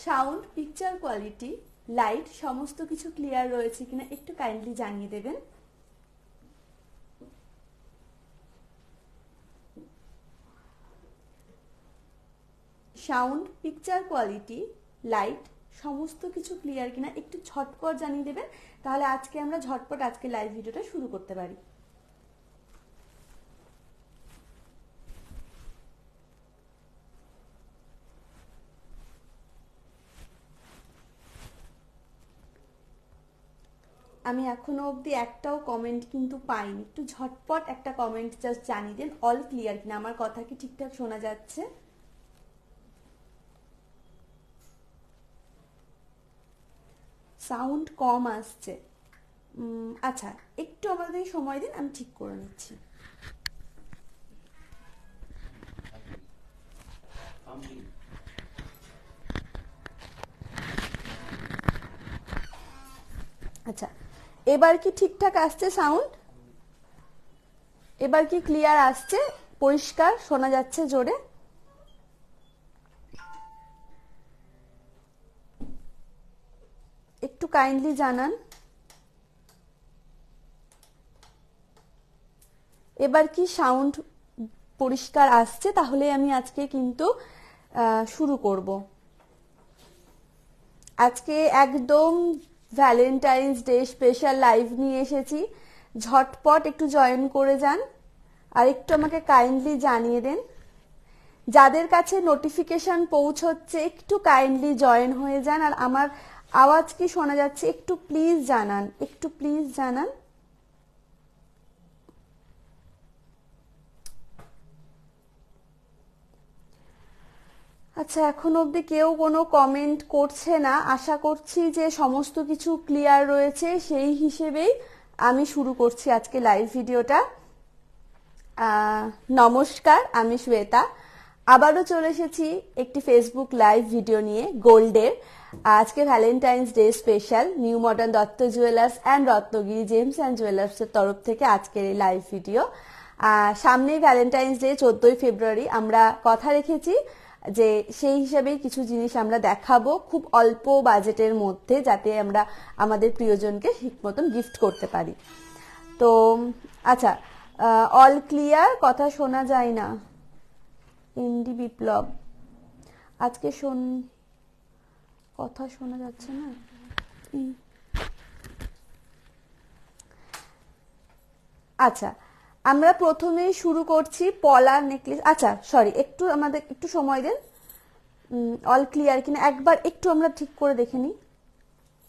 Sound, picture quality, light সমস্ত কিছু clear রয়েছে কিনা একটু কাইন্ডলি জানিয়ে দেবেন। সাউন্ড, পিকচার কোয়ালিটি, লাইট সমস্ত কিছু ক্লিয়ার কিনা একটু ঝটপট জানিয়ে দেবেন, তাহলে আজকে আমরা ঝটপট আজকে লাইভ ভিডিওটা শুরু করতে পারি। আমি এখনো অবধি একটাও কমেন্ট কিন্তু পাইনি, একটু ঝটপট একটা কমেন্ট জাস্ট জানিয়ে দেন অল ক্লিয়ার কিনা, আমার কথা কি ঠিকঠাক শোনা যাচ্ছে। সাউন্ড কম আসছে, আচ্ছা একটু আমাদের সময় দিন, আমি ঠিক করে নিচ্ছি। আচ্ছা, এবার কি ঠিকঠাক আসছে সাউন্ড? এবার কি ক্লিয়ার আসছে, পরিষ্কার শোনা যাচ্ছে জোরে? একটু কাইন্ডলি জানান। এবার কি সাউন্ড পরিষ্কার আসছে? তাহলে আমি আজকে কিন্তু শুরু করব। আজকে একদম ভ্যালেন্টাইন্স ডে স্পেশাল লাইভ নিয়ে এসেছি, ঝটপট একটু জয়েন করে যান আর একটু আমাকে কাইন্ডলি জানিয়ে দেন। যাদের কাছে নোটিফিকেশন পৌঁছচ্ছে একটু কাইন্ডলি জয়েন হয়ে যান, আর আমার আওয়াজ কি শোনা যাচ্ছে একটু প্লিজ জানান, একটু প্লিজ জানান। আচ্ছা, এখন অবধি কেউ কোনো কমেন্ট করছে না, আশা করছি যে সমস্ত কিছু ক্লিয়ার রয়েছে, সেই হিসেবেই আমি শুরু করছি আজকে লাইভ ভিডিওটা। নমস্কার, আমি শ্বেতা, আবারও চলে এসেছি একটি ফেসবুক লাইভ ভিডিও নিয়ে গোল্ডের। আজকে Valentine's day special new modern Dutta jewellers and Ratnagiri gems and জুয়েলার্সের তরফ থেকে আজকের এই লাইভ ভিডিও। সামনেই ভ্যালেন্টাইন্স ডে 14ই ফেব্রুয়ারি, আমরা কথা রেখেছি যে সেই হিসাবে কিছু জিনিস আমরা দেখাবো খুব অল্প বাজেটের মধ্যে, যাতে আমরা আমাদের প্রিয়জনকে ঠিক মতন গিফট করতে পারি। তো আচ্ছা, অল ক্লিয়ার, কথা শোনা যায় না। এমডি বিপ্লব, আজকে কথা শোনা যাচ্ছে না। আচ্ছা, আমরা প্রথমেই শুরু করছি পলার নেকলেস। আচ্ছা সরি, একটু আমাদের একটু সময় দেন, অল ক্লিয়ার কিনা একবার একটু আমরা ঠিক করে দেখে নিই।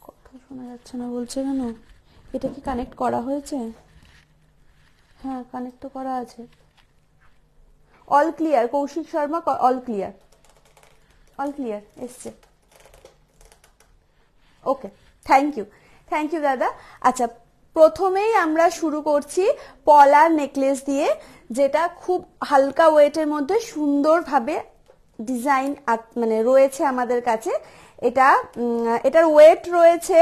কথা শোনা যাচ্ছে না বলছে কেন? এটা কি কানেক্ট করা হয়েছে? হ্যাঁ, কানেক্ট তো করা আছে। All clear, Koushik Sharma, all clear, all clear এসছে। ওকে, থ্যাংক ইউ দাদা। আচ্ছা, প্রথমেই আমরা শুরু করছি পলার নেকলেস দিয়ে, যেটা খুব হালকা ওয়েটের মধ্যে সুন্দরভাবে ডিজাইন মানে রয়েছে আমাদের কাছে। এটার ওয়েট রয়েছে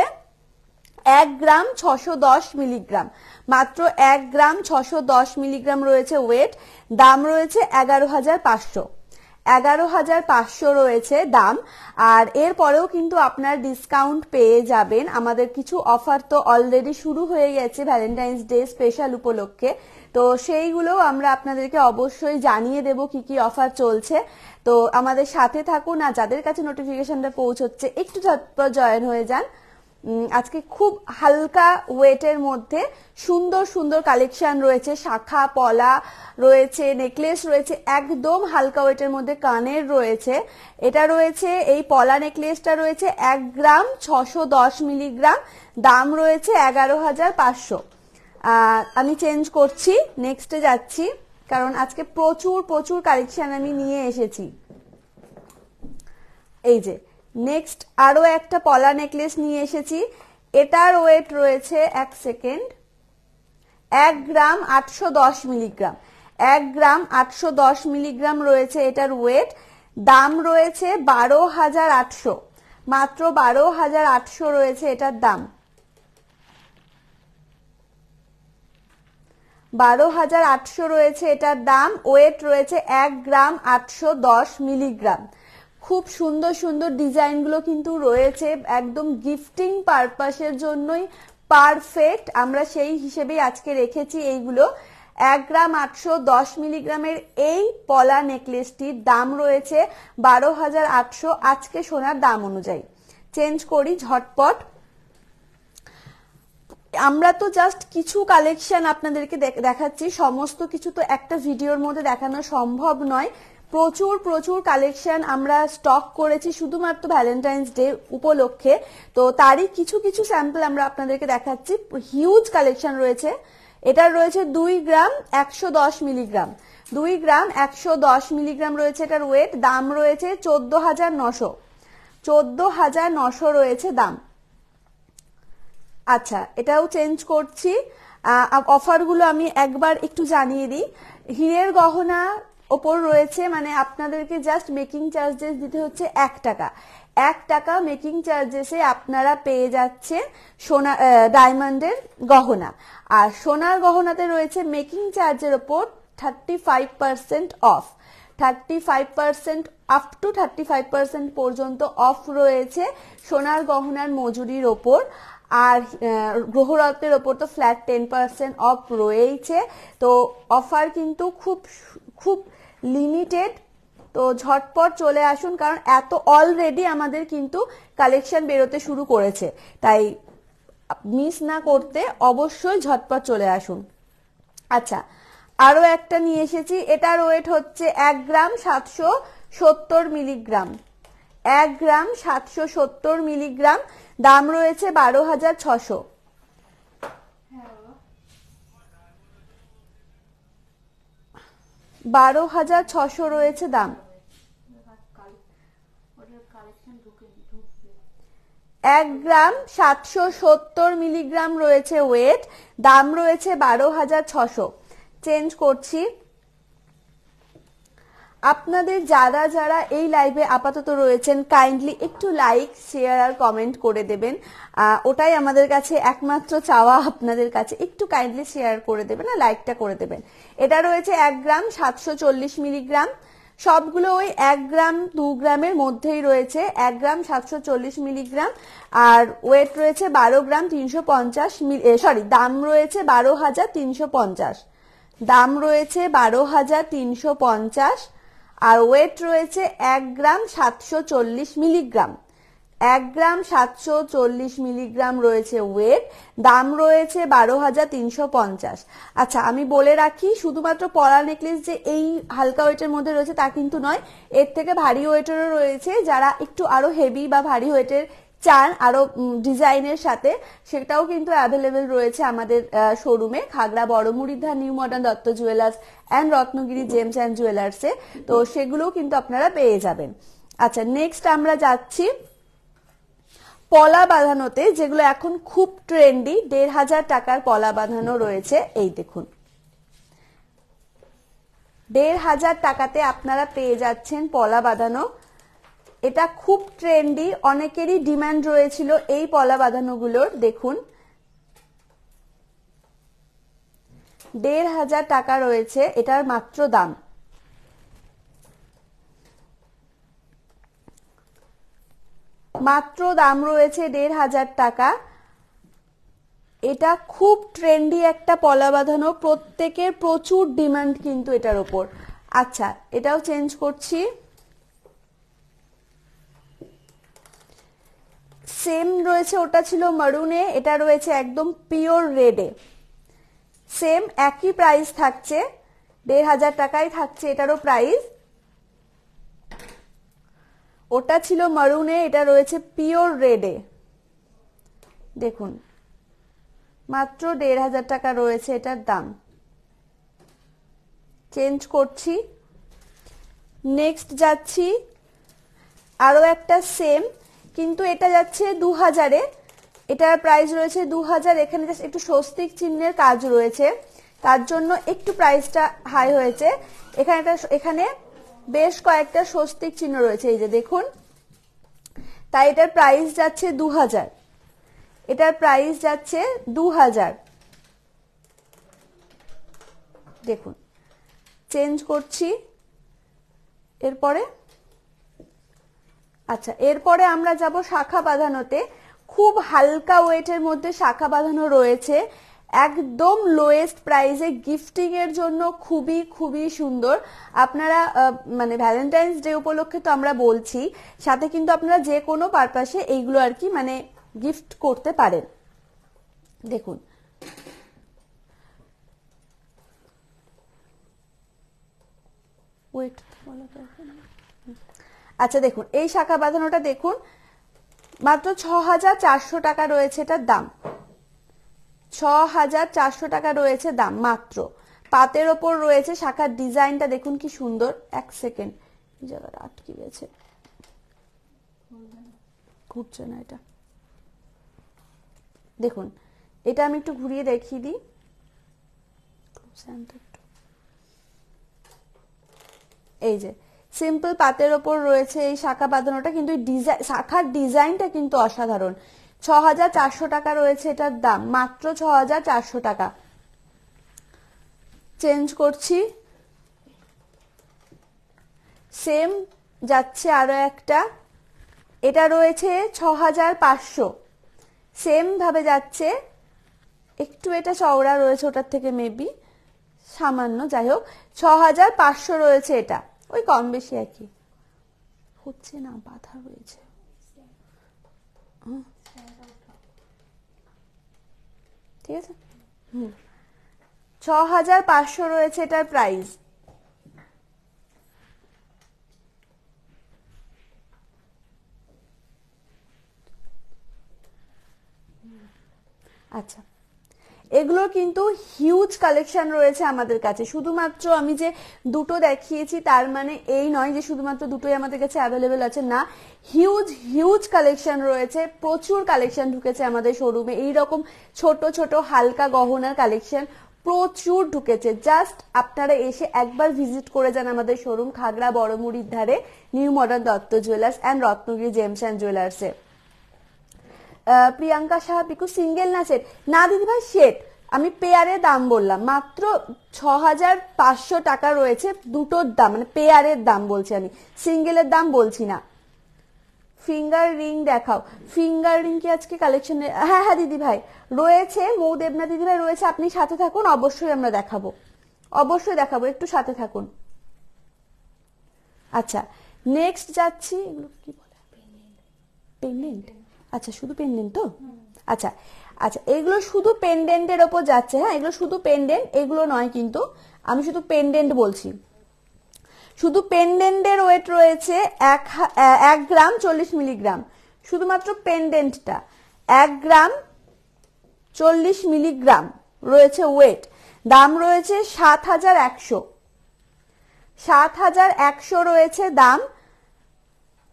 1 গ্রাম 610 মিলিগ্রাম, মাত্র 1 গ্রাম 610 মিলিগ্রাম রয়েছে ওয়েট। দাম রয়েছে 11,500, 11,500 রয়েছে দাম। আর এরপরেও কিন্তু আপনার ডিসকাউন্ট পেয়ে যাবেন, আমাদের কিছু অফার তো অলরেডি শুরু হয়ে গেছে ভ্যালেন্টাইন্স ডে স্পেশাল উপলক্ষে, তো সেইগুলো আমরা আপনাদেরকে অবশ্যই জানিয়ে দেব কি কি অফার চলছে। তো আমাদের সাথে থাকুন, আর যাদের কাছে নোটিফিকেশনটা পৌঁছচ্ছে একটু ঝটপট জয়েন হয়ে যান। আজকে খুব হালকা ওয়েটের মধ্যে সুন্দর সুন্দর কালেকশন রয়েছে, শাখা পলা রয়েছে, নেকলেস রয়েছে, একদম হালকা ওয়েটের মধ্যে কানের রয়েছে। এটা রয়েছে, এই পলা নেকলেসটা রয়েছে 1 গ্রাম 610 মিলিগ্রাম, দাম রয়েছে 11,500। আমি চেঞ্জ করছি, নেক্সটে যাচ্ছি, কারণ আজকে প্রচুর প্রচুর কালেকশন আমি নিয়ে এসেছি। এই যে নেক্সট আরো একটা পলা নেকলেস নিয়ে এসেছি, এটার ওয়েট রয়েছে 1 সেকেন্ড, 1 গ্রাম 810 মিলিগ্রাম, 1 গ্রাম 810 মিলিগ্রাম রয়েছে এটার ওয়েট। দাম রয়েছে 12,800, মাত্র 12,800 রয়েছে এটার দাম, 12,800 রয়েছে এটার দাম। ওয়েট রয়েছে 1 গ্রাম 810 মিলিগ্রাম, খুব সুন্দর সুন্দর ডিজাইনগুলো কিন্তু রয়েছে, একদম গিফটিং পারপাসের জন্যই পারফেক্ট, আমরা সেই হিসেবেই আজকে রেখেছি এইগুলো। 1 গ্রাম 810 মিলিগ্রামের এই পলা নেকলেসটির দাম রয়েছে 12,800 আজকে সোনার দাম অনুযায়ী। চেঞ্জ করি ঝটপট। আমরা তো জাস্ট কিছু কালেকশন আপনাদেরকে দেখাচ্ছি, সমস্ত কিছু তো একটা ভিডিওর মধ্যে দেখানো সম্ভব নয়। প্রচুর প্রচুর কালেকশন আমরা স্টক করেছি শুধুমাত্র ভ্যালেন্টাইন্স ডে উপলক্ষে, তো তারই কিছু কিছু স্যাম্পল আমরা আপনাদেরকে দেখাচ্ছি। হিউজ কালেকশন রয়েছে। এটার রয়েছে 2 গ্রাম 110 মিলিগ্রাম, 2 গ্রাম 110 মিলিগ্রাম রয়েছে এটার ওয়েট। দাম রয়েছে 14,900, 14,900 রয়েছে দাম। আচ্ছা, এটাও চেঞ্জ করছি। অফারগুলো আমি একবার একটু জানিয়ে দিই। হীরের গহনা ওপর রয়েছে, মানে আপনাদেরকে জাস্ট মেকিং চার্জেস দিতে হচ্ছে 1 টাকা। 1 টাকা মেকিং চার্জেসে আপনারা পেয়ে যাচ্ছেন সোনা ডায়মন্ডের গহনা। আর সোনার গহনাতে রয়েছে মেকিং চার্জের ওপর 35% অফ, 35% আপ টু 35% পর্যন্ত অফ রয়েছে সোনার গহনার মজুরির ওপর। আর গ্রহরত্নের ওপর তো ফ্ল্যাট 10% অফ রয়েছে। তো অফার কিন্তু খুব খুব লিমিটেড, তো ঝটপট চলে আসুন, কারণ এত অলরেডি আমাদের কিন্তু কালেকশন বেরোতে শুরু করেছে, তাই মিস না করতে অবশ্যই ঝটপট চলে আসুন। আচ্ছা, আরো একটা নিয়ে এসেছি। এটার ওয়েট হচ্ছে 1 গ্রাম 770 মিলিগ্রাম, 1 গ্রাম 770 মিলিগ্রাম। দাম রয়েছে 12,600। 12,600 রয়েছে দাম। 1 গ্রাম 770 মিলিগ্রাম রয়েছে ওয়েট, দাম রয়েছে 12,600। চেঞ্জ করছি। আপনাদের যারা যারা এই লাইভে আপাতত রয়েছেন কাইন্ডলি একটু লাইক শেয়ার আর কমেন্ট করে দেবেন, ওটাই আমাদের কাছে একমাত্র চাওয়া আপনাদের কাছে, একটু কাইন্ডলি শেয়ার করে দেবেন আর লাইকটা করে দেবেন। এটা রয়েছে 1 গ্রাম 740 মিলিগ্রাম, সবগুলো ওই 1 গ্রাম 2 গ্রামের মধ্যেই রয়েছে। 1 গ্রাম 740 মিলিগ্রাম আর ওয়েট রয়েছে 12 গ্রাম 350 সরি, দাম রয়েছে 12,350, দাম রয়েছে 12,350 আর ওয়েট রয়েছে 1 গ্রাম 740 মিলিগ্রাম, 1 গ্রাম 740 মিলিগ্রাম রয়েছে ওয়েট। দাম রয়েছে 12,350। আচ্ছা, আমি বলে রাখি শুধুমাত্র পলা নেকলেস যে এই হালকা ওয়েটের মধ্যে রয়েছে তা কিন্তু নয়, এর থেকে ভারী ওয়েটেরও রয়েছে। যারা একটু আরো হেভি বা ভারী ওয়েটের চান আরো ডিজাইনের সাথে, সেটাও কিন্তু অ্যাভেলেবেল রয়েছে আমাদের শোরুমে, Khagra Baramuridha new modern Dutta jewellers and Ratnagiri gems and জুয়েলার্সে, তো সেগুলোও কিন্তু আপনারা পেয়ে যাবেন। আচ্ছা, নেক্সট আমরা যাচ্ছি পলা বাঁধানোতে, যেগুলো এখন খুব ট্রেন্ডি। 1,500 টাকার পলা বাঁধানো রয়েছে, এই দেখুন 1,500 টাকাতে আপনারা পেয়ে যাচ্ছেন পলা বাঁধানো। এটা খুব ট্রেন্ডি, অনেকেরই ডিমান্ড রয়েছিল এই পলা বাঁধানোগুলোর। দেখুন 1,500 টাকা রয়েছে এটার মাত্র দাম। মাত্র দাম রয়েছে 1,500 টাকা। এটা খুব ট্রেন্ডি একটা পলা বাঁধানো, প্রত্যেকের প্রচুর ডিমান্ড কিন্তু এটার ওপর। আচ্ছা, এটাও চেঞ্জ করছি। সেম রয়েছে, ওটা ছিল মারুনে, এটা রয়েছে একদম পিওর রেডে। সেম একই প্রাইস থাকছে, 1,500 টাকায় থাকছে এটারও প্রাইস। ওটা ছিল মারুনে, এটা রয়েছে পিওর রেডে। দেখুন মাত্র 1,500 টাকা রয়েছে এটার দাম। চেঞ্জ করছি। নেক্সট যাচ্ছি আরো একটা সেম, কিন্তু এটা যাচ্ছে 2,000-এ, এটার প্রাইস রয়েছে 2,000। এখানে জাস্ট একটু স্বস্তিক চিহ্নের কাজ রয়েছে, তার জন্য একটু প্রাইসটা হাই হয়েছে। এখানে বেশ কয়েকটা স্বস্তিক চিহ্ন রয়েছে, এই যে দেখুন, তাই এটার প্রাইস যাচ্ছে 2,000। এটার প্রাইস যাচ্ছে 2,000। দেখুন চেঞ্জ করছি। এরপরে আচ্ছা, এরপরে আমরা যাব শাখা বাঁধানোতে। খুব হালকা ওয়েটের মধ্যে শাখা বাঁধানো রয়েছে, একদম লোয়েস্ট প্রাইসে, গিফটিং এর জন্য খুবই খুবই সুন্দর। আপনারা মানে ভ্যালেন্টাইন্স ডে উপলক্ষে তো আমরা বলছি, সাথে কিন্তু আপনারা যে কোনো পারপাসে এইগুলো আর কি মানে গিফট করতে পারেন। দেখুন, ওয়েট বলা দরকার নেই। আচ্ছা দেখুন, এই শাখা বাঁধানোটা দেখুন, মাত্র ৬,৪০০ টাকা রয়েছে এটার দাম। ৬,৪০০ টাকা রয়েছে দাম মাত্র। পাতের ওপর রয়েছে, শাখার ডিজাইনটা দেখুন কি সুন্দর। এক সেকেন্ড, এই জায়গাটা আটকে গেছে, ঘুরছে না এটা। দেখুন, এটা আমি একটু ঘুরিয়ে দেখিয়ে দিই। এই যে সিম্পল পাতের ওপর রয়েছে এই শাখা বাঁধানোটা, কিন্তু শাখার ডিজাইনটা কিন্তু অসাধারণ। ৬,৪০০ টাকা রয়েছে এটার দাম, মাত্র ৬,৪০০ টাকা। চেঞ্জ করছি, সেম যাচ্ছে আরো একটা, এটা রয়েছে ৬,৫০০, সেম ভাবে যাচ্ছে, একটু এটা চওড়া রয়েছে ওটার থেকে মেবি সামান্য, যাই হোক ৬,৫০০ রয়েছে এটা, ওই কম বেশি একই হচ্ছে না, বাধা রয়েছে। ঠিক আছে, ৬,৫০০ রয়েছে এটার প্রাইস। আচ্ছা, এগুলোর কিন্তু হিউজ কালেকশন রয়েছে আমাদের কাছে। শুধুমাত্র আমি যে দুটো দেখিয়েছি তার মানে এই নয় যে শুধুমাত্র দুটোই আমাদের কাছে অ্যাভেলেবেল আছে, না, হিউজ হিউজ কালেকশন রয়েছে, প্রচুর কালেকশন ঢুকেছে আমাদের শোরুমে। এইরকম ছোট ছোট হালকা গহনার কালেকশন প্রচুর ঢুকেছে। জাস্ট আপনারা এসে একবার ভিজিট করে যান আমাদের শোরুম, খাগড়া বড়মুড়ির ধারে, new modern Dutta jewellers and Ratnagiri gems and জুয়েলার্সে। প্রিয়াঙ্কা সাহা পিকু, সিঙ্গেল না সেট? না দিদিভাই, সেট। আমি পেয়ারের দাম বললাম, মাত্র ৬,৫০০ টাকা রয়েছে দুটোর দাম, মানে পেয়ারের দাম বলছি আমি, সিঙ্গেলের দাম বলছি না। ফিঙ্গার রিং দেখাও। ফিঙ্গার রিং কি আজকে কালেকশনে? হ্যাঁ হ্যাঁ দিদি ভাই রয়েছে, মৌ দেবনা দিদি ভাই রয়েছে, আপনি সাথে থাকুন, অবশ্যই আমরা দেখাবো, অবশ্যই দেখাবো, একটু সাথে থাকুন। আচ্ছা, নেক্সট যাচ্ছি, এগুলো কি বলে, পেন্ডেন্ট। আচ্ছা, শুধু পেন্ডেন্ট তো? আচ্ছা আচ্ছা, এগুলো শুধু পেন্ডেন্টের ওপর যাচ্ছে। হ্যাঁ, এগুলো শুধু পেন্ডেন্ট, এগুলো নয় কিন্তু, আমি শুধু পেন্ডেন্ট বলছি। শুধু পেন্ডেন্টের ওয়েট রয়েছে 1 গ্রাম 40 মিলিগ্রাম, শুধুমাত্র পেন্ডেন্টটা 1 গ্রাম 40 মিলিগ্রাম রয়েছে ওয়েট। দাম রয়েছে 7,100, 7,100 রয়েছে দাম।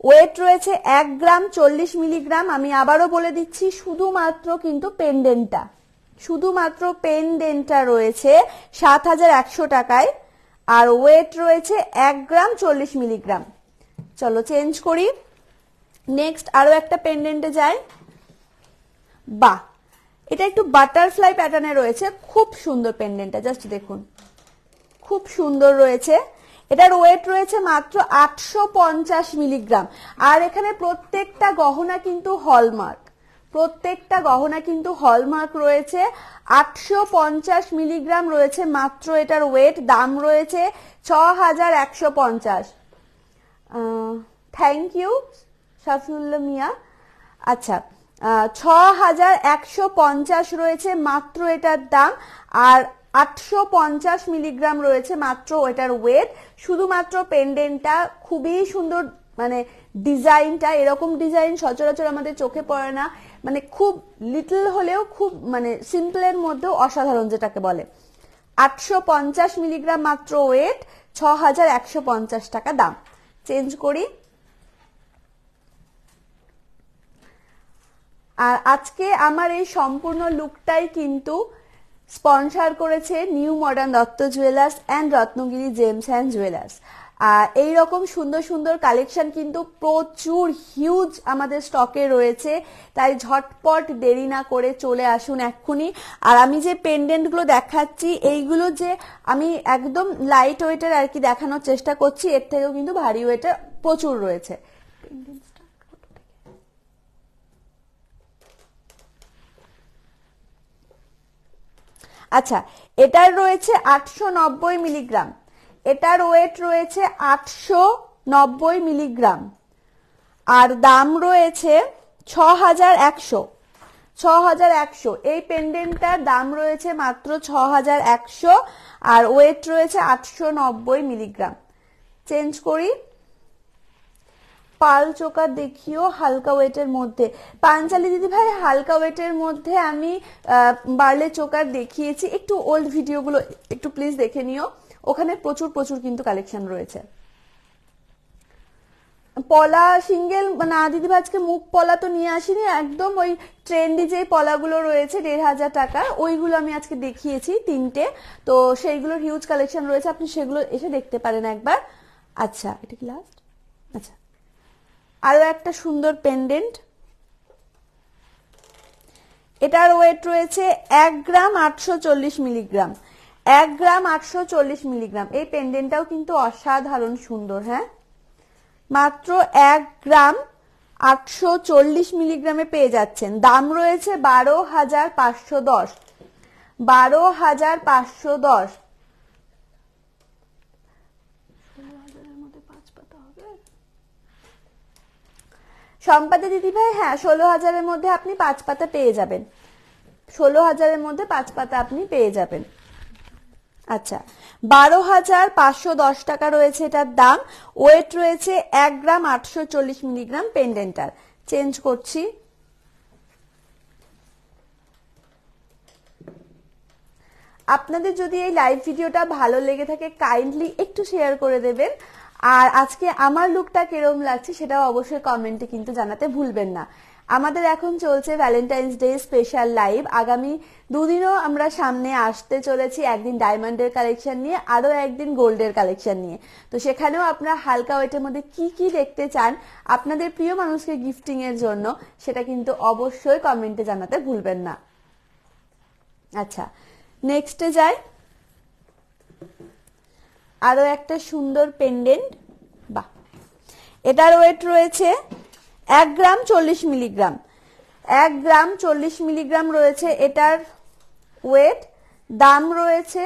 ওয়েট রয়েছে 1 গ্রাম 40 মিলিগ্রাম। আমি আবারও বলে দিচ্ছি, শুধুমাত্র কিন্তু পেন্ডেন্টটা, শুধুমাত্র পেন্ডেন্টটা রয়েছে 7,100 টাকায়, আর ওয়েট রয়েছে 1 গ্রাম 40 মিলিগ্রাম। চলো চেঞ্জ করি, নেক্সট আরো একটা পেন্ডেন্টে যাই। বাহ, এটা একটু বাটারফ্লাই প্যাটার্নে রয়েছে, খুব সুন্দর পেন্ডেন্টটা, জাস্ট দেখুন, খুব সুন্দর রয়েছে। এটার ওয়েট রয়েছে মাত্র 850 মিলিগ্রাম। আর এখানে প্রত্যেকটা গহনা কিন্তু হলমার্ক, প্রত্যেকটা গহনা কিন্তু হলমার্ক রয়েছে। 850 মিলিগ্রাম রয়েছে মাত্র এটার ওয়েট। দাম রয়েছে 6,150। থ্যাংক ইউ শাফিউল্লাহ মিয়া। আচ্ছা, 6,150 রয়েছে মাত্র এটার দাম, আর 850 মিলিগ্রাম রয়েছে মাত্র এটার ওয়েট। শুধুমাত্র পেন্ডেন্টটা খুবই সুন্দর, মানে ডিজাইনটা, এরকম ডিজাইন সচরাচর আমাদের চোখে পড়ে না, মানে খুব লিটল হলেও খুব মানে সিম্পলের মধ্যেও অসাধারণ যেটাকে বলে। 850 মিলিগ্রাম মাত্র ওয়েট, 6,150 টাকা দাম। চেঞ্জ করি। আর আজকে আমার এই সম্পূর্ণ লুকটাই কিন্তু স্পন্সর করেছে new modern Dutta jewellers and Ratnagiri gems and jewellers. আর এইরকম সুন্দর সুন্দর কালেকশন কিন্তু প্রচুর হিউজ আমাদের স্টকে রয়েছে, তাই ঝটপট দেরি না করে চলে আসুন এক্ষুনি। আর আমি যে পেন্ডেন্টগুলো দেখাচ্ছি, এইগুলো যে আমি একদম লাইট ওয়েটের আর কি দেখানোর চেষ্টা করছি, এর থেকেও কিন্তু ভারী ওয়েটের প্রচুর রয়েছে। পেন্ডেন্টটা আচ্ছা, এটার রয়েছে 890 মিলিগ্রাম, এটার ওয়েট রয়েছে 890 মিলিগ্রাম, আর দাম রয়েছে 6100। 6100। এই পেন্ডেন্টটার দাম রয়েছে মাত্র 6100, আর ওয়েট রয়েছে 890 মিলিগ্রাম। চেঞ্জ করি, পাল চোকার দেখিও হালকা ওয়েটের মধ্যে। পাঞ্চালি দিদি ভাই, হালকা ওয়েটের মধ্যে আমি বার্লে চোকার দেখিয়েছি, একটু ওল্ড ভিডিওগুলো একটু প্লিজ দেখে নিও, ওখানে প্রচুর প্রচুর কিন্তু কালেকশন রয়েছে। পলা সিঙ্গেল না দিদি ভাই, আজকে মুখ পলা তো নিয়ে আসিনি, একদম ওই ট্রেন্ডি যে পলাগুলো রয়েছে 1500 টাকার, ওইগুলো আমি আজকে দেখিয়েছি 3টে, তো সেইগুলোর হিউজ কালেকশন রয়েছে, আপনি সেগুলো এসে দেখতে পারেন একবার। আচ্ছা, এটা কি লাস্ট? আচ্ছা, আরো একটা সুন্দর পেন্ডেন্ট, এটার ওয়েট রয়েছে 1 গ্রাম 840 মিলিগ্রাম। 1 গ্রাম 840 মিলিগ্রাম। এই পেন্ডেন্টটাও কিন্তু অসাধারণ সুন্দর। হ্যাঁ, মাত্র 1 গ্রাম 840 মিলিগ্রামে পেয়ে যাচ্ছেন। দাম রয়েছে 12,510। 12,510। সম্পাদে দিদি ভাই, হ্যাঁ 16,000-এর মধ্যে আপনি 5 পাতা পেয়ে যাবেন। 16,000-এর মধ্যে 5 পাতা আপনি পেয়ে যাবেন। আচ্ছা, 12,510 টাকা রয়েছে এটার দাম। ওয়েট রয়েছে 1 গ্রাম 840 মিলিগ্রাম পেন্ডেন্টার। চেঞ্জ করছি, আপনাদের যদি এই লাইভ ভিডিওটা ভালো লেগে থাকে কাইন্ডলি একটু শেয়ার করে দেবেন, আর আজকে আমার লুকটা কিরকম লাগছে সেটাও অবশ্যই কমেন্টে কিন্তু জানাতে ভুলবেন না। আমাদের এখন চলছে ভ্যালেন্টাইন্স ডে স্পেশাল লাইভ, আগামী দুদিনও আমরা সামনে আসতে চলেছি, একদিন ডায়মন্ডের কালেকশন নিয়ে, আরো একদিন গোল্ডের কালেকশন নিয়ে। তো সেখানেও আপনারা হালকা ওয়েটের মধ্যে কি কি দেখতে চান আপনাদের প্রিয় মানুষকে গিফটিং এর জন্য, সেটা কিন্তু অবশ্যই কমেন্টে জানাতে ভুলবেন না। আচ্ছা, নেক্সটে যাই, আরো একটা সুন্দর পেন্ডেন্ট। বাহ, এটার ওয়েট রয়েছে 1 গ্রাম 40 মিলিগ্রাম। 1 গ্রাম 40 মিলিগ্রাম রয়েছে এটার ওয়েট। দাম রয়েছে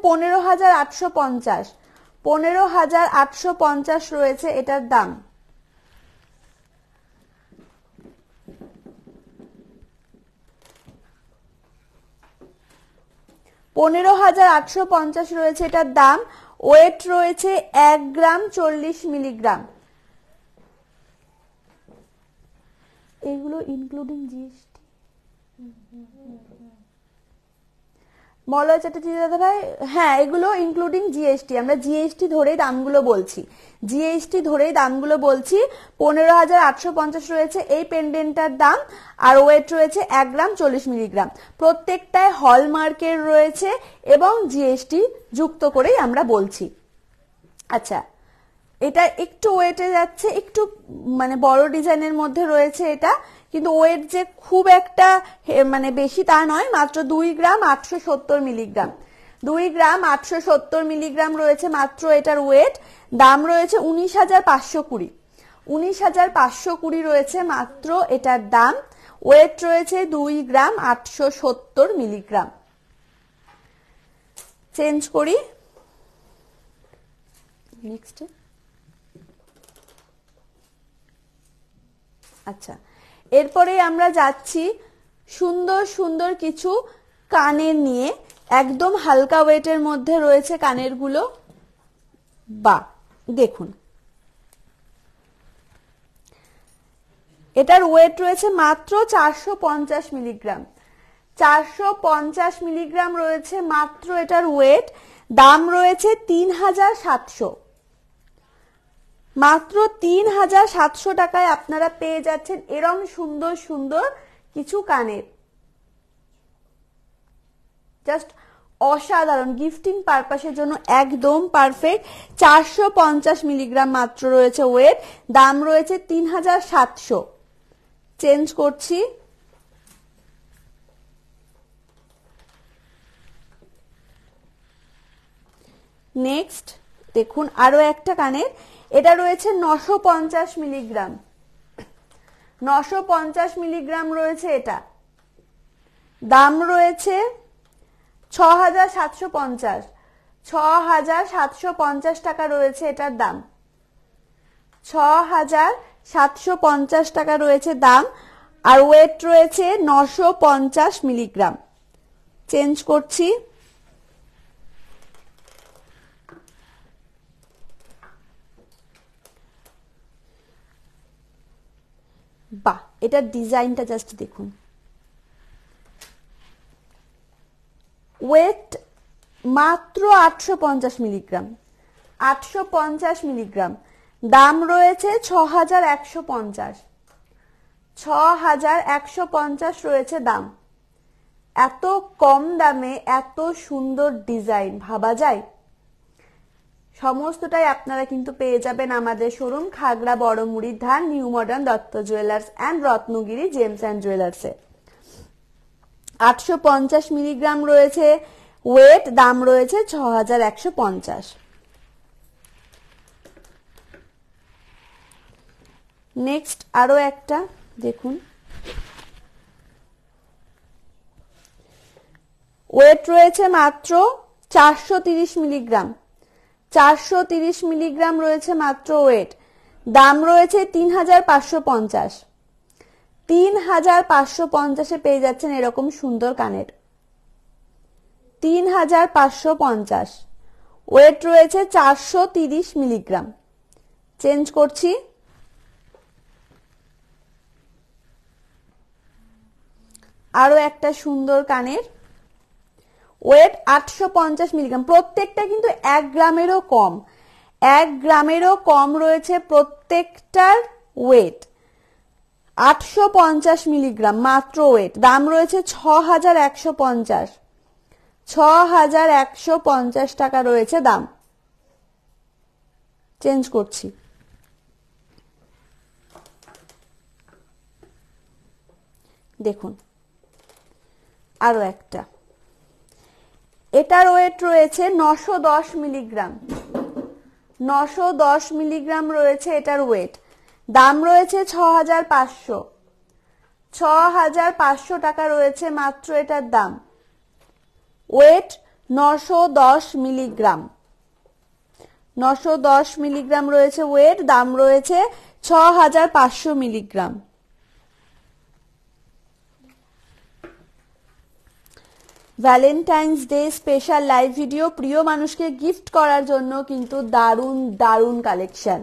15,850। 15,850 রয়েছে এটার দাম। $15,850 রয়েছে এটার দাম। ওয়েট রয়েছে 1 গ্রাম 40 মিলিগ্রাম। এগুলো ইনক্লুডিং জিএসটি। মলয় চ্যাটার্জি দাদা ভাই, হ্যাঁ এগুলো ইনক্লুডিং জিএসটি, আমরা জিএসটি ধরেই দামগুলো বলছি, জিএসটি ধরেই দামগুলো বলছি। 15,850 রয়েছে এই পেন্ডেন্টটার দাম, আর ওয়েট রয়েছে 1 গ্রাম 40 মিলিগ্রাম। প্রত্যেকটায় হলমার্কের রয়েছে এবং জিএসটি যুক্ত করেই আমরা বলছি। আচ্ছা, এটা একটু ওয়েটে যাচ্ছে, একটু মানে বড় ডিজাইনের মধ্যে রয়েছে এটা, কিন্তু ওয়েট যে খুব একটা মানে বেশি তা নয়, মাত্র 2 গ্রাম 870 মিলিগ্রাম। 2 গ্রাম 870 মিলিগ্রাম রয়েছে মাত্র এটার ওয়েট। দাম রয়েছে 19,520। 19,520 রয়েছে মাত্র এটার দাম। ওয়েট রয়েছে 2 গ্রাম 870 মিলিগ্রাম। চেঞ্জ করি, নেক্সট। আচ্ছা, এরপরে আমরা যাচ্ছি সুন্দর সুন্দর কিছু কানের নিয়ে, একদম হালকা ওয়েটের মধ্যে রয়েছে কানের গুলো। বা দেখুন, এটার ওয়েট রয়েছে মাত্র 450 মিলিগ্রাম। 450 মিলিগ্রাম রয়েছে মাত্র এটার ওয়েট। দাম রয়েছে 3,700। মাত্র 3,700 টাকায় আপনারা পেয়ে যাচ্ছেন এরম সুন্দর সুন্দর কিছু কানের। জাস্ট অসাধারণ, গিফটিং পারপাসের জন্য একদম পারফেক্ট। 450 মিলিগ্রাম মাত্র রয়েছে ওয়েট। দাম রয়েছে 3,700। চেঞ্জ করছি, নেক্সট দেখুন আরো একটা কানের, এটা রয়েছে 950 মিলিগ্রাম। 950 মিলিগ্রাম রয়েছে এটা, দাম রয়েছে 6750, 6750 টাকা রয়েছে এটার দাম, 6750 টাকা রয়েছে দাম। আর ওয়েট রয়েছে 950 মিলিগ্রাম। চেঞ্জ করছি। বাহ, এটার ডিজাইনটা জাস্ট দেখুন। ওয়েট মাত্র 850 মিলিগ্রাম, 850 মিলিগ্রাম। দাম রয়েছে 6150, 6150 রয়েছে দাম। এত কম দামে এত সুন্দর ডিজাইন ভাবা যায়? সমস্তটাই আপনারা কিন্তু পেয়ে যাবেন আমাদের শোরুম খাগড়া বড়মুড়ির ধান, new modern Dutta jewellers and Ratnagiri gems and জুয়েলার্সে। 850 মিলিগ্রাম রয়েছে ওয়েট, দাম রয়েছে 6150। নেক্সট আরো একটা দেখুন, ওয়েট রয়েছে মাত্র 430 মিলিগ্রাম, 430 মিলিগ্রাম রয়েছে মাত্র ওয়েট, দাম রয়েছে 3550, 3550-এ পেয়ে যাচ্ছেন এরকম সুন্দর কানের, 3550। ওয়েট রয়েছে 430 মিলিগ্রাম। চেঞ্জ করছি। আরো একটা সুন্দর কানের, ওয়েট 850 মিলিগ্রাম। প্রত্যেকটা কিন্তু 1 গ্রামেরও কম, 1 গ্রামেরও কম রয়েছে প্রত্যেকটার ওয়েট। 850 মিলিগ্রাম মাত্র ওয়েট, দাম রয়েছে 6150, 6150 টাকা রয়েছে দাম। চেঞ্জ করছি। দেখুন আরো একটা, এটার ওয়েট রয়েছে 910 মিলিগ্রাম, 910 মিলিগ্রাম রয়েছে এটার ওয়েট, দাম রয়েছে 6500, 6500 টাকা রয়েছে মাত্র এটার দাম। ওয়েট 910 মিলিগ্রাম, 910 মিলিগ্রাম রয়েছে ওয়েট, দাম রয়েছে 6500 milligram. Valentine's day special live video, প্রিয় মানুষকে গিফট করার জন্য কিন্তু দারুণ দারুণ কালেকশন।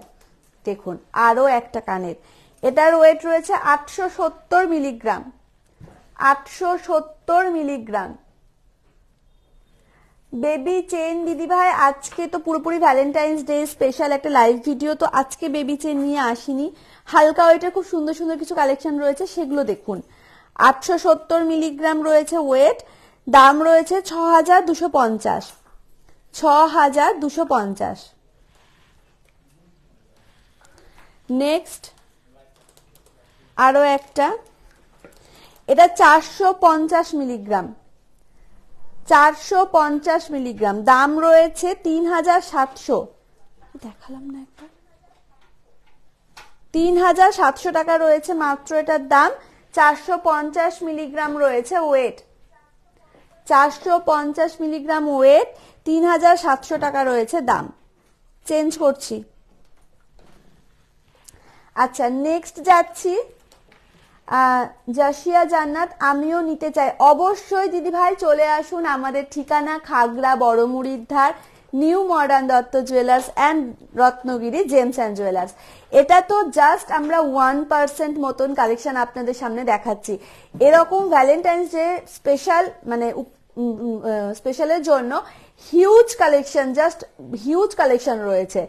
দেখুন আরো একটা কানের, এটার ওয়েট রয়েছে 870 মিলিগ্রাম, 870 মিলিগ্রাম। বেবি চেন দিদি ভাই, আজকে তো পুরোপুরি ভ্যালেন্টাইন্স ডে স্পেশাল একটা লাইভ ভিডিও, তো আজকে বেবি চেন নিয়ে আসিনি। হালকা ওয়েটের খুব সুন্দর সুন্দর কিছু কালেকশন রয়েছে, সেগুলো দেখুন। 870 মিলিগ্রাম রয়েছে ওয়েট, দাম রয়েছে 6250, 6250। নেক্সট আরো একটা, এটা 450 মিলিগ্রাম, 450 মিলিগ্রাম, দাম রয়েছে 3700, দেখালাম না একটা, 3700 টাকা রয়েছে মাত্র এটার দাম। 450 মিলিগ্রাম রয়েছে ওয়েট, 450 মিলিগ্রাম ওয়েট, 3700 টাকা রয়েছে দাম। চেঞ্জ করছি। আচ্ছা নেক্সট যাচ্ছি, জাসিয়া জান্নাত, আমিও নিতে চাই। অবশ্যই দিদি ভাই চলে আসুন, আমাদের ঠিকানা খাগড়া বড়মুড়ির ধার, new modern Dutta jewellers and Ratnagiri gems and jewellers. এটা তো জাস্ট আমরা 1% মতন কালেকশন আপনাদের সামনে দেখাচ্ছি। এরকম ভ্যালেন্টাইন্স ডে স্পেশাল মানে স্পেশালের জন্য huge collection, just huge collection রয়েছে,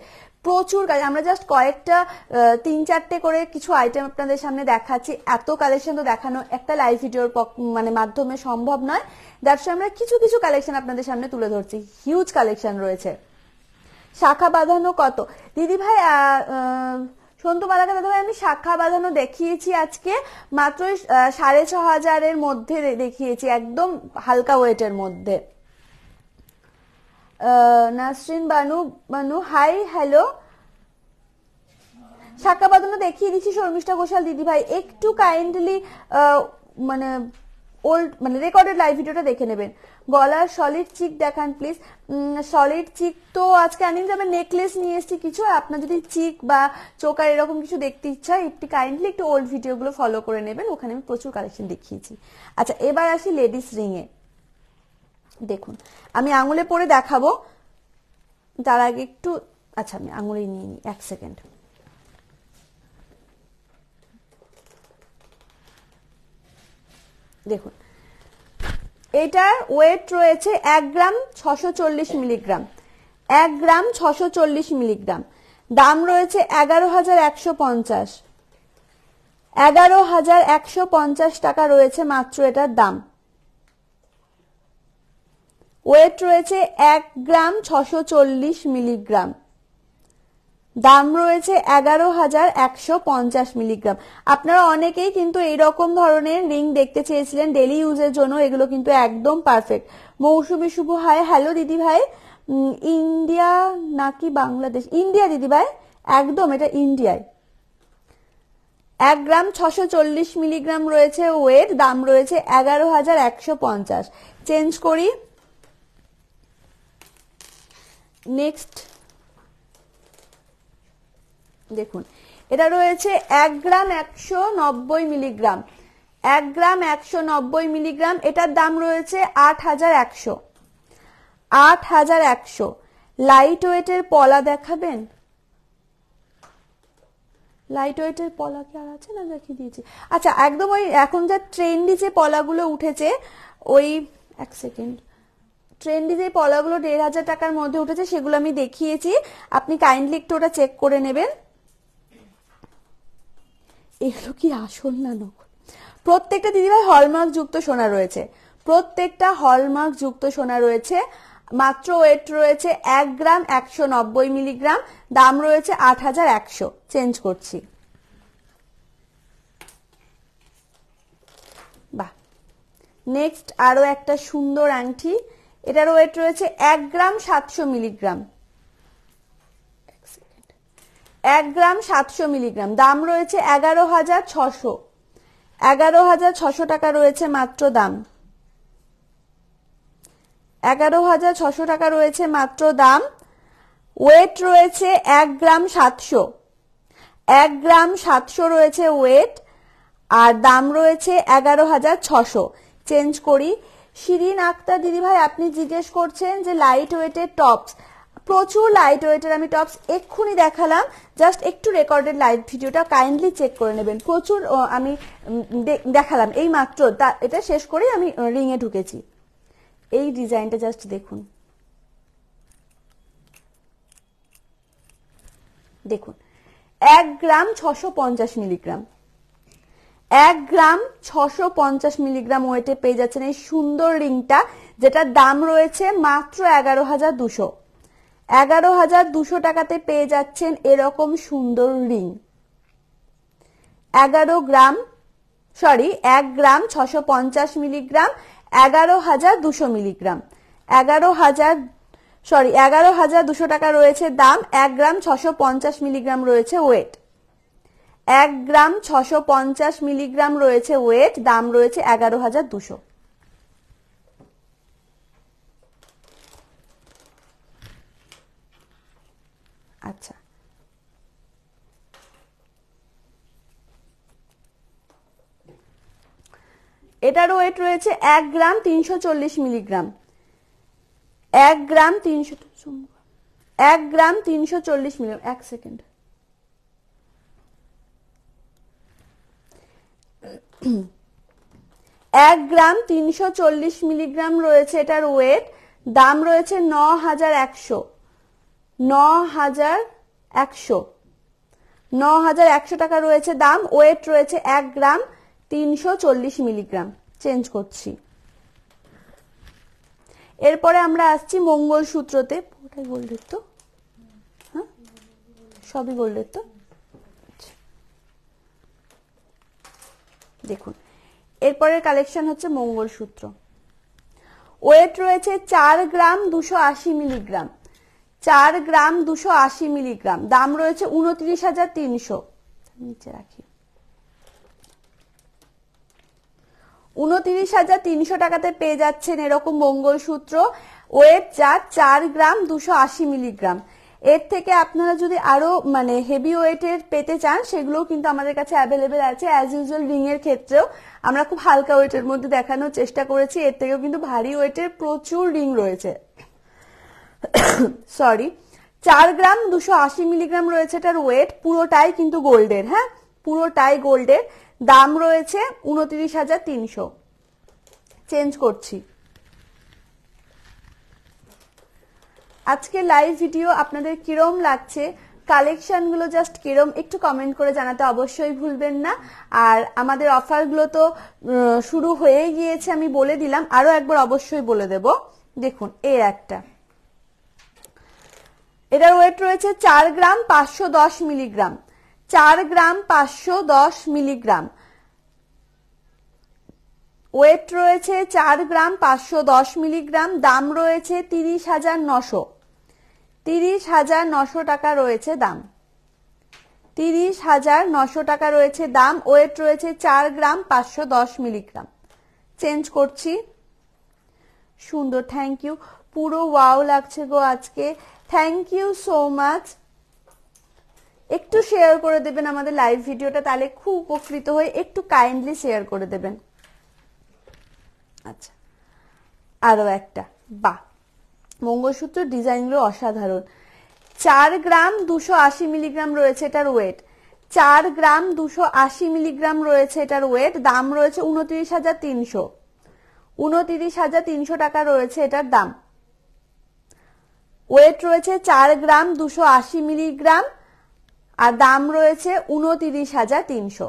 প্রচুর কালেকশন। আমরা জাস্ট কয়েকটা 3-4টে করে কিছু আইটেম আপনাদের সামনে দেখাচ্ছি, এত কালেকশন তো দেখানো একটা লাইভ ভিডিওর মানে মাধ্যমে সম্ভব নয়। দ্যাটস আমরা কিছু কিছু কালেকশন আপনাদের সামনে তুলে ধরছি, হিউজ কালেকশন রয়েছে। শাখা বাঁধানো কত দিদি ভাই? সন্তু মালাকা দাদা ভাই, আমি শাখা বাঁধানো দেখিয়েছি আজকে মাত্র 6500-এর মধ্যে দেখিয়েছি, একদম হালকা ওয়েটের মধ্যে। Nasrin Banu, hi hello. শাখা বাঁধানো দেখিয়ে দিচ্ছি শর্মিষ্ঠা ঘোষাল দিদি ভাই, একটু কাইন্ডলি মানে ওল্ড মানে রেকর্ডেড লাইভ ভিডিওটা দেখে নেবেন। গলার সলিড চিক দেখান প্লিজ। সলিড চিক তো আজকে আনিয়ে যাবে, নেকলেস নিয়ে এসেছি কিছু। আপনার যদি চিক বা চোকার এরকম কিছু দেখতে ইচ্ছা একটু কাইন্ডলি একটু ওল্ড ভিডিওগুলো ফলো করে নেবেন, ওখানে আমি প্রচুর কালেকশন দেখিয়েছি। আচ্ছা এবার আসি লেডিস রিং এ। দেখুন আমি আঙুলে পরে দেখাবো, তার আগে একটু আচ্ছা আমি আঙুলে নিয়ে নিই, এক সেকেন্ড। দেখুন এটার ওয়েট রয়েছে 1 গ্রাম 640 মিলিগ্রাম, 1 গ্রাম 640 মিলিগ্রাম। দাম রয়েছে 11,150, 11,150 টাকা রয়েছে মাত্র এটার দাম। ওয়েট রয়েছে 1 গ্রাম 640 মিলিগ্রাম, দাম রয়েছে 11,150 মিলিগ্রাম। আপনারা অনেকেই কিন্তু এইরকম ধরনের রিং দেখতে চেয়েছিলেন ডেলি ইউজের জন্য, এগুলো কিন্তু একদম পারফেক্ট। মৌসুমী শুভ হাই, হ্যালো দিদি ভাই। ইন্ডিয়া নাকি বাংলাদেশ? ইন্ডিয়া দিদি ভাই, একদম এটা ইন্ডিয়ায়। 1 গ্রাম 640 মিলিগ্রাম রয়েছে ওয়েট, দাম রয়েছে 11,150। চেঞ্জ করি, নেক্সট দেখুন এটা রয়েছে 1 গ্রাম 190 মিলিগ্রাম, 1 গ্রাম 190 মিলিগ্রাম। এটার দাম রয়েছে 8,100, 8,100। লাইট ওয়েটের পলা দেখাবেন? লাইট ওয়েটের পলা কি আর আছে না, দেখিয়ে দিয়েছি। আচ্ছা একদম ওই এখন যা ট্রেন্ডি যে পলাগুলো উঠেছে, ওই এক সেকেন্ড, ট্রেন্ডি যে পলাগুলো 1,500 টাকার মধ্যে উঠেছে সেগুলো আমি দেখিয়েছি, আপনি কাইন্ডলি একটু ওটা চেক করে নেবেন। এগুলো কি আসল না নকল? প্রত্যেকটা দিদিভাই হলমার্ক যুক্ত সোনা রয়েছে, প্রত্যেকটা হলমার্ক যুক্ত সোনা রয়েছে। মাত্র ওয়েট রয়েছে 1 গ্রাম 190 মিলিগ্রাম, দাম রয়েছে 8,100। চেঞ্জ করছি। বাহ, নেক্সট আরো একটা সুন্দর আংটি, এটার ওয়েট রয়েছে 1 গ্রাম 700 মিলিগ্রাম, 1 গ্রাম 700 মিলিগ্রাম। দাম রয়েছে 11,600, 11,600 টাকা রয়েছে মাত্র দাম, 11,600 টাকা রয়েছে মাত্র দাম। ওয়েট রয়েছে 1 গ্রাম 700, 1 গ্রাম 700 রয়েছে ওয়েট, আর দাম রয়েছে 11,600। চেঞ্জ করি। শিরিন আক্তার দিদি ভাই আপনি জিজ্ঞেস করছেন যে লাইট ওয়েটের টপস, প্রচুর লাইট ওয়েটের আমি টপস এক্ষুনি দেখালাম, জাস্ট একটু রেকর্ডেড লাইভ ভিডিওটা কাইন্ডলি চেক করে নেবেন। প্রচুর আমি দেখালাম এই মাত্র, এটা শেষ করেই আমি রিং এ ঢুকেছি। এই ডিজাইনটা জাস্ট দেখুন, দেখুন 1 গ্রাম 650 মিলিগ্রাম, 1 গ্রাম 650 মিলিগ্রাম ওয়েটে পেয়ে যাচ্ছেন এই সুন্দর রিংটা, যেটার দাম রয়েছে মাত্র 11,200, 11,200 টাকাতে পেয়ে যাচ্ছেন এরকম সুন্দর রিং। 1 গ্রাম 650 মিলিগ্রাম, 11,200 মিলিগ্রাম, 11,200 টাকা রয়েছে দাম। 1 গ্রাম 650 মিলিগ্রাম রয়েছে ওয়েট, 1 গ্রাম 650 মিলিগ্রাম রয়েছে ওয়েট, দাম রয়েছে 11,200। আচ্ছা এটার ওয়েট রয়েছে 1 গ্রাম 340 মিলিগ্রাম, 1 গ্রাম 340 মিলিগ্রাম। এক সেকেন্ড, 1 গ্রাম 340 মিলিগ্রাম রয়েছে এটার ওয়েট, দাম রয়েছে 9,100, 9,100 টাকা রয়েছে দাম। ওয়েট রয়েছে 1 গ্রাম 340 মিলিগ্রাম। চেঞ্জ করছি। এরপরে আমরা আসছি মঙ্গলসূত্রতে। পুরোটাই গোল্ডের তো? হ্যাঁ সবই গোল্ডের তো? দেখুন এরপরের কালেকশন হচ্ছে মঙ্গলসূত্র। ওয়েট রয়েছে 4 গ্রাম 280 মিলিগ্রাম, 4 গ্রাম 280 মিলিগ্রাম। দাম রয়েছে 29,300, নিচে রাখি। 29,300 টাকাতে পেয়ে যাচ্ছেন এরকম মঙ্গলসূত্র, ওয়েট যা 4 গ্রাম 280 মিলিগ্রাম। এর থেকে আপনারা যদি আরো মানে হেভি ওয়েটের পেতে চান সেগুলোও কিন্তু আমাদের কাছে অ্যাভেলেবেল আছে। অ্যাজ ইউজুয়াল রিং এর ক্ষেত্রেও আমরা খুব হালকা ওয়েটের মধ্যে দেখানোর চেষ্টা করেছি, এর থেকেও কিন্তু ভারী ওয়েটের প্রচুর রিং রয়েছে। সরি, 4 গ্রাম 280 মিলিগ্রাম রয়েছে এটার ওয়েট, পুরোটাই কিন্তু গোল্ডের। হ্যাঁ, পুরোটাই গোল্ডের। দাম রয়েছে 29,300। চেঞ্জ করছি। আজকে লাইভ ভিডিও আপনাদের কিরম লাগছে, কালেকশন গুলো জাস্ট কিরম একটু কমেন্ট করে জানাতে অবশ্যই ভুলবেন না। আর আমাদের অফার গুলো তো শুরু হয়ে গিয়েছে, আমি বলে দিলাম, আরো একবার অবশ্যই বলে দেব। দেখুন এর একটা, এটার ওয়েট রয়েছে 4 গ্রাম 510 মিলিগ্রাম। 4 গ্রাম 510 মিলিগ্রাম ওয়েট রয়েছে, 4 গ্রাম 510 মিলিগ্রাম। দাম রয়েছে 30,900। 30,900 টাকা রয়েছে দাম। 30,900 টাকা রয়েছে দাম। ওয়েট রয়েছে 4 গ্রাম 510 মিলিগ্রাম। চেঞ্জ করছি। সুন্দর, থ্যাংক ইউ। পুরো ওয়াও লাগছে গো আজকে, থ্যাংক ইউ সো মাচ। একটু শেয়ার করে দেবেন আমাদের লাইভ ভিডিওটা, তাহলে খুব উপকৃত হয়ে একটু কাইন্ডলি শেয়ার করে দেবেন। আচ্ছা, আরো একটা, বাহ, মঙ্গলসূত্র ডিজাইনগুলো অসাধারণ। 4 গ্রাম 280 মিলিগ্রাম রয়েছে এটার ওয়েট। 4 গ্রাম 280 মিলিগ্রাম রয়েছে এটার ওয়েট। দাম রয়েছে 29,300। 29,300 টাকা রয়েছে এটার দাম। ওয়েট রয়েছে 4 গ্রাম 280 মিলিগ্রাম আর দাম রয়েছে 29,300।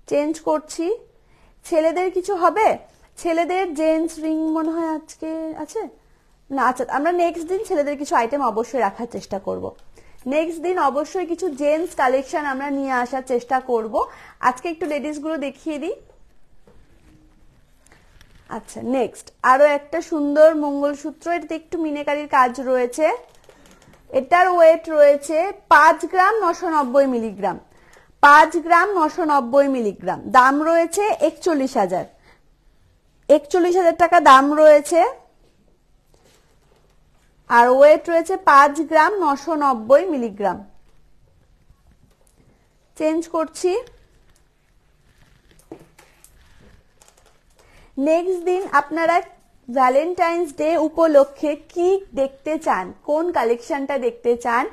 চেঞ্জ করছি। ছেলেদের কিছু হবে? ছেলেদের জেন্টস রিং মনে হয় আজকে আছে না। আচ্ছা, আমরা নেক্সট দিন ছেলেদের কিছু আইটেম অবশ্যই রাখার চেষ্টা করব। নেক্সট দিন অবশ্যই কিছু জেন্টস কালেকশন আমরা নিয়ে আসার চেষ্টা করব। আজকে একটু লেডিস গুলো দেখিয়ে দিই। আচ্ছা, নেক্সট আরো একটা সুন্দর মঙ্গলসূত্র, এটাতে একটু মিনাকারির কাজ রয়েছে। এটার ওয়েট রয়েছে 5 গ্রাম 990 মিলিগ্রাম। 5 গ্রাম 990 মিলিগ্রাম। দাম রয়েছে 41,000। 41,000 টাকা দাম রয়েছে। আর ওয়েট রয়েছে 5 গ্রাম 990 মিলিগ্রাম। চেঞ্জ করছি। নেক্সট দিন আপনারা ভ্যালেন্টাইন্স ডে উপলক্ষে কি দেখতে চান, কোন কালেকশনটা দেখতে চান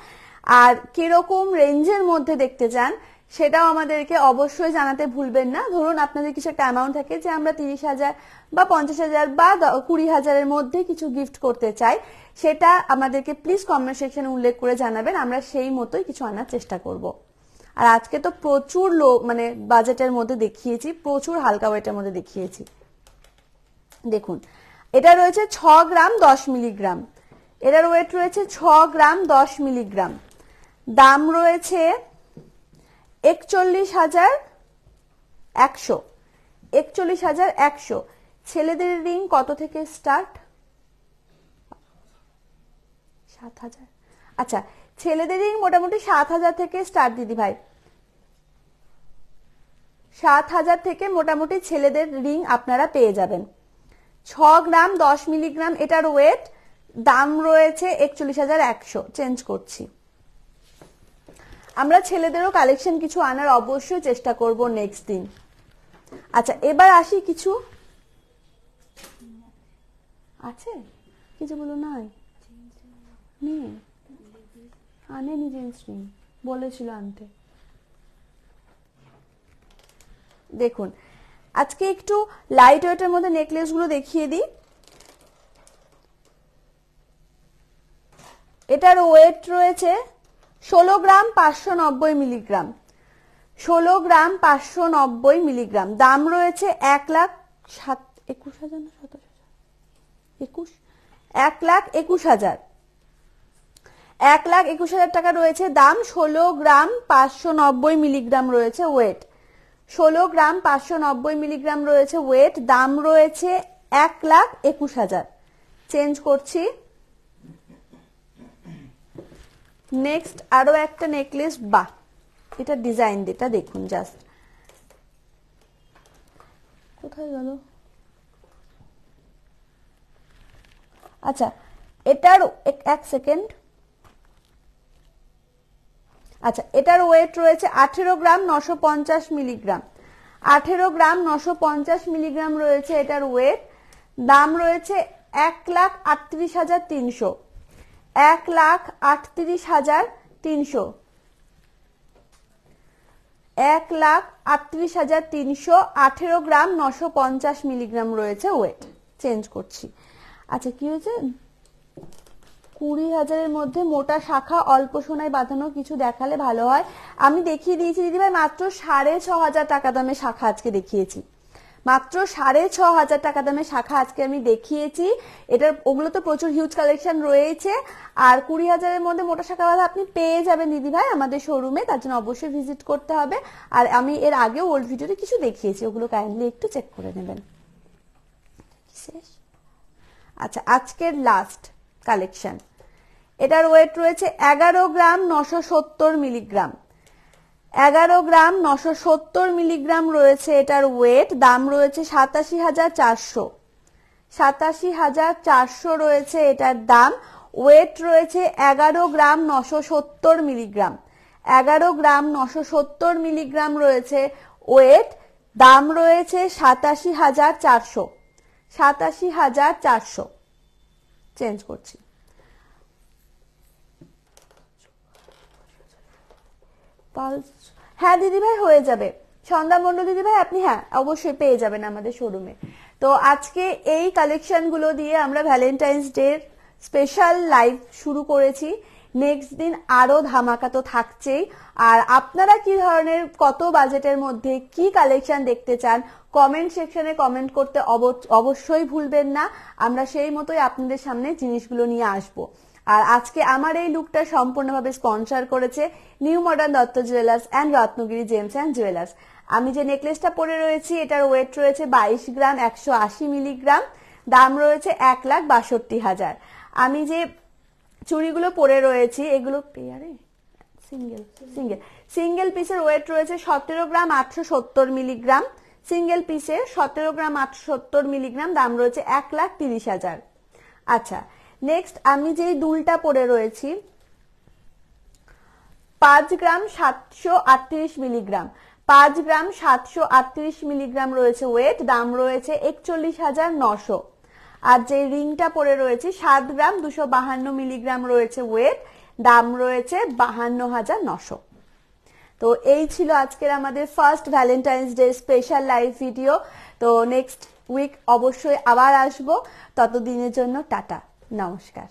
আর কিরকম রেঞ্জের মধ্যে দেখতে চান, সেটাও আমাদেরকে অবশ্যই জানাতে ভুলবেন না। ধরুন আপনাদের কিছু একটা অ্যামাউন্ট থাকে যে আমরা 30,000 বা 50,000 বা 20,000-এর মধ্যে কিছু গিফট করতে চাই, সেটা আমাদেরকে প্লিজ কমেন্ট সেকশনে উল্লেখ করে জানাবেন, আমরা সেই মতোই কিছু আনার চেষ্টা করব। আর আজকে তো প্রচুর লো মানে বাজেটের মধ্যে দেখিয়েছি, প্রচুর হালকা ওয়েটের মধ্যে দেখিয়েছি। দেখুন এটা রয়েছে 6 গ্রাম 10 মিলিগ্রাম। এটার ওয়েট রয়েছে 6 গ্রাম 10 মিলিগ্রাম। দাম রয়েছে 41,100। 41,100। ছেলেদের রিং কত থেকে স্টার্ট? 7,000। আচ্ছা, ছেলেদের রিং মোটামুটি 7,000 থেকে স্টার্ট দিদি ভাই। 7,000 থেকে মোটামুটি ছেলেদের রিং আপনারা পেয়ে যাবেন। 6 গ্রাম 10 মিলিগ্রাম এটার ওয়েট। দাম রয়েছে 41,100। চেঞ্জ করছি। আমরা ছেলেদেরও কালেকশন কিছু আনার অবশ্যই চেষ্টা করব নেক্সট দিন। আচ্ছা, এবার আসি কিছু আছে কিছু বলো নাই নেই, আনেনি জেন্টস রিং, বলেছিল আনতে। দেখুন আজকে একটু লাইট ওয়েটের মধ্যে নেকলেস গুলো দেখিয়ে দিই। এটার ওয়েট রয়েছে 16 গ্রাম 590 মিলিগ্রাম। 16 গ্রাম 590 মিলিগ্রাম। দাম রয়েছে 1,21,000 না 17,000? 1,21,000। 1,21,000 টাকা রয়েছে দাম। 16 গ্রাম 590 মিলিগ্রাম রয়েছে ওয়েট। 16 গ্রাম 590 মিলিগ্রাম রয়েছে ওয়েট। দাম রয়েছে 1,21,000। চেঞ্জ করছি। নেক্সট আরো একটা নেকলেস, বাহ এটা ডিজাইন এটা দেখুন জাস্ট, কোথায় গেল? আচ্ছা এটার এক সেকেন্ড, আচ্ছা এটার ওয়েট রয়েছে 18 গ্রাম 950 মিলিগ্রাম, 18 গ্রাম 950 মিলিগ্রাম রয়েছে এটার ওয়েট। দাম রয়েছে 1,38,300, 1,38,300, 1,38,300, 18 গ্রাম 950 মিলিগ্রাম রয়েছে ওয়েট। চেঞ্জ করছি। আচ্ছা কি হয়েছে, 20,000-এর মধ্যে মোটা শাখা অল্প সোনায় বাঁধানো কিছু দেখালে ভালো হয়। আমি দেখিয়ে দিয়েছি দিদিভাই, মাত্র 6,500 টাকা দামের শাখা আজকে দেখিয়েছি, মাত্র 6,500 টাকা দামের শাখা আজকে আমি দেখিয়েছি। এটার ওগুলো তো প্রচুর হিউজ কালেকশন রয়েছে। আর 20,000-এর মধ্যে মোটা শাখা বাঁধা আপনি পেয়ে যাবেন দিদিভাই আমাদের শোরুমে, তার জন্য অবশ্যই ভিজিট করতে হবে। আর আমি এর আগেও ওল্ড ভিডিওতে কিছু দেখিয়েছি, ওগুলো কাইন্ডলি একটু চেক করে নেবেন। আচ্ছা আজকের লাস্ট কালেকশন, এটার ওয়েট রয়েছে 11 গ্রাম 970 মিলিগ্রাম, 11 গ্রাম 970 মিলিগ্রাম রয়েছে এটার ওয়েট। দাম রয়েছে 87,400, 87,400 রয়েছে এটার দাম। ওয়েট রয়েছে 11 গ্রাম 970 মিলিগ্রাম, 11 গ্রাম 970 মিলিগ্রাম রয়েছে ওয়েট। দাম রয়েছে 87,400, 87,400। চেঞ্জ করছি। হ্যাঁ দিদিভাই হয়ে যাবে, সন্ধ্যা মণ্ডল দিদিভাই আপনি হ্যাঁ অবশ্যই পেয়ে যাবেন আমাদের শোরুমে। তো আজকে এই কালেকশন গুলো দিয়ে আমরা ভ্যালেন্টাইন্স ডে স্পেশাল লাইভ শুরু করেছি। নেক্সট দিন আরো ধামাকা তো থাকছেই। আর আপনারা কি ধরনের কত বাজেটের মধ্যে কি কালেকশন দেখতে চান কমেন্ট সেকশনে কমেন্ট করতে অবশ্যই ভুলবেন না। আমরা সেই মতোই আপনাদের সামনে জিনিসগুলো নিয়ে আসবো। আর আজকে আমার এই লুকটা সম্পূর্ণভাবে স্পন্সর করেছে new modern Dutta jewellers and Ratnagiri gems and jewellers. আমি যে নেকলেসটা পরে রয়েছি এটার ওয়েট রয়েছে 22 গ্রাম 180 মিলিগ্রাম, দাম রয়েছে 1,62,000। আমি যে চুড়িগুলো পরে রয়েছি এগুলো পেয়ারে সিঙ্গেল সিঙ্গেল সিঙ্গেল পিসের ওয়েট রয়েছে 17 গ্রাম 870 মিলিগ্রাম, সিঙ্গেল পিসের 17 গ্রাম 870 মিলিগ্রাম, দাম রয়েছে 1,30,000। আচ্ছা নেক্সট আমি যেই দুলটা পরে রয়েছি 5 গ্রাম 738 মিলিগ্রাম, 5 গ্রাম 738 মিলিগ্রাম রয়েছে ওয়েট। দাম রয়েছে 41,900। আর যে রিংটা পরে রয়েছে 7 গ্রাম 252 মিলিগ্রাম রয়েছে ওয়েট। দাম রয়েছে 52,900। তো এই ছিল আজকের আমাদের first Valentine's day special live video. তো নেক্সট উইক অবশ্যই আবার আসবো, ততদিনের জন্য টাটা, নমস্কার।